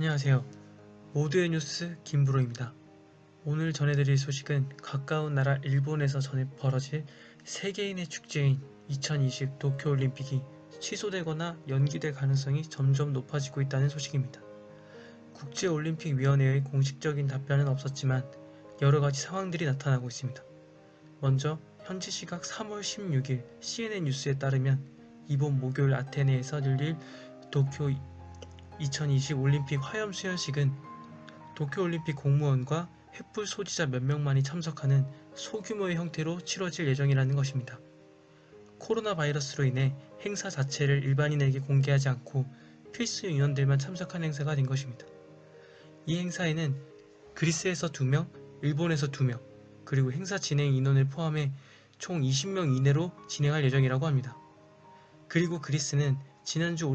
안녕하세요. 모두의 뉴스 김브로입니다. 오늘 전해드릴 소식은 가까운 나라 일본에서 전에 벌어질 세계인의 축제인 2020 도쿄올림픽이 취소되거나 연기될 가능성이 점점 높아지고 있다는 소식입니다. 국제올림픽위원회의 공식적인 답변은 없었지만 여러가지 상황들이 나타나고 있습니다. 먼저 현지 시각 3월 16일 CNN 뉴스에 따르면 이번 목요일 아테네에서 열릴 도쿄 2020 올림픽 화염수연식은 도쿄올림픽 공무원과 횃불 소지자 몇 명만이 참석하는 소규모의 형태로 치러질 예정이라는 것입니다. 코로나 바이러스로 인해 행사 자체를 일반인에게 공개하지 않고 필수 인원들만 참석한 행사가 된 것입니다. 이 행사에는 그리스에서 2명, 일본에서 2명, 그리고 행사 진행 인원을 포함해 총 20명 이내로 진행할 예정이라고 합니다. 그리고 그리스는 지난주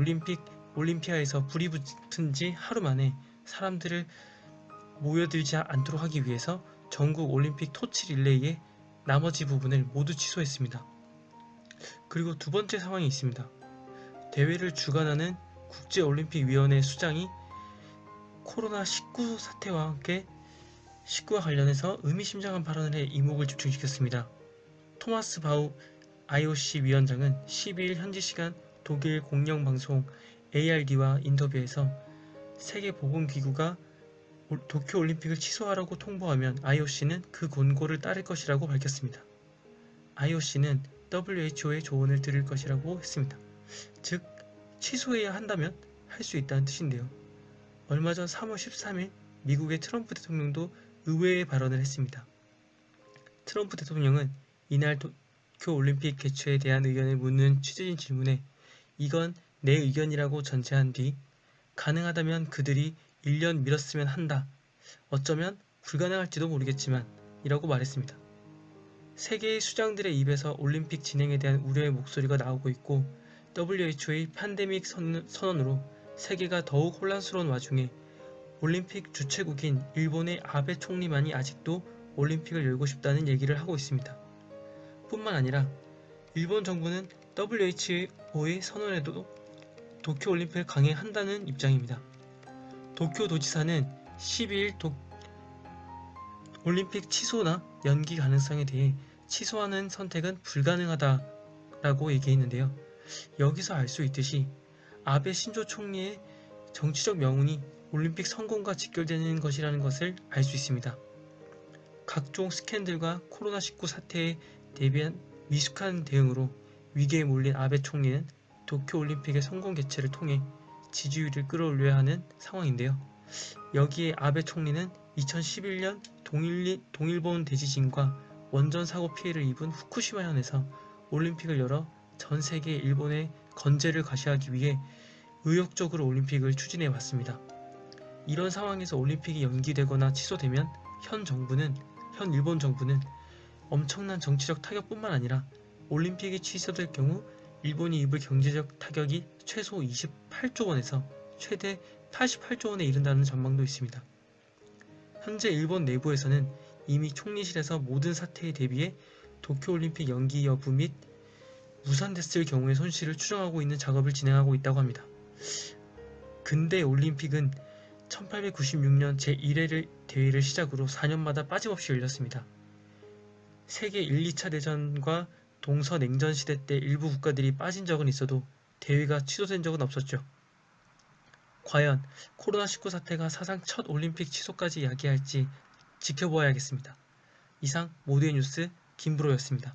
올림피아에서 불이 붙은 지 하루 만에 사람들을 모여들지 않도록 하기 위해서 전국 올림픽 토치 릴레이의 나머지 부분을 모두 취소했습니다. 그리고 두 번째 상황이 있습니다. 대회를 주관하는 국제올림픽위원회 수장이 코로나19 사태와 함께 19와 관련해서 의미심장한 발언을 해 이목을 집중시켰습니다. 토마스 바우 IOC 위원장은 12일 현지 시간 독일 공영방송 ARD와 인터뷰에서 세계보건기구가 도쿄올림픽을 취소하라고 통보하면 IOC는 그 권고를 따를 것이라고 밝혔습니다. IOC는 WHO의 조언을 들을 것이라고 했습니다. 즉, 취소해야 한다면 할 수 있다는 뜻인데요. 얼마 전 3월 13일 미국의 트럼프 대통령도 의외의 발언을 했습니다. 트럼프 대통령은 이날 도쿄올림픽 개최에 대한 의견을 묻는 취재진 질문에 이건 내 의견이라고 전제한 뒤 가능하다면 그들이 1년 미뤘으면 한다. 어쩌면 불가능할지도 모르겠지만 이라고 말했습니다. 세계의 수장들의 입에서 올림픽 진행에 대한 우려의 목소리가 나오고 있고 WHO의 팬데믹 선언으로 세계가 더욱 혼란스러운 와중에 올림픽 주최국인 일본의 아베 총리만이 아직도 올림픽을 열고 싶다는 얘기를 하고 있습니다. 뿐만 아니라 일본 정부는 WHO의 선언에도 도쿄올림픽을 강행한다는 입장입니다. 도쿄도지사는 12일 올림픽 취소나 연기 가능성에 대해 취소하는 선택은 불가능하다라고 얘기했는데요. 여기서 알 수 있듯이 아베 신조 총리의 정치적 명운이 올림픽 성공과 직결되는 것이라는 것을 알 수 있습니다. 각종 스캔들과 코로나19 사태에 대비한 미숙한 대응으로 위기에 몰린 아베 총리는 도쿄올림픽의 성공 개최를 통해 지지율을 끌어올려야 하는 상황인데요. 여기에 아베 총리는 2011년 동일본 대지진과 원전 사고 피해를 입은 후쿠시마현에서 올림픽을 열어 전 세계 일본의 건재를 과시하기 위해 의욕적으로 올림픽을 추진해 왔습니다. 이런 상황에서 올림픽이 연기되거나 취소되면 현 일본 정부는 엄청난 정치적 타격뿐만 아니라 올림픽이 취소될 경우 일본이 입을 경제적 타격이 최소 28조 원에서 최대 88조 원에 이른다는 전망도 있습니다. 현재 일본 내부에서는 이미 총리실에서 모든 사태에 대비해 도쿄올림픽 연기 여부 및 무산됐을 경우의 손실을 추정하고 있는 작업을 진행하고 있다고 합니다. 근대 올림픽은 1896년 제1회 대회를 시작으로 4년마다 빠짐없이 열렸습니다. 세계 1, 2차 대전과 동서냉전 시대 때 일부 국가들이 빠진 적은 있어도 대회가 취소된 적은 없었죠. 과연 코로나19 사태가 사상 첫 올림픽 취소까지 야기할지 지켜보아야겠습니다. 이상 모두의 뉴스 김브로였습니다.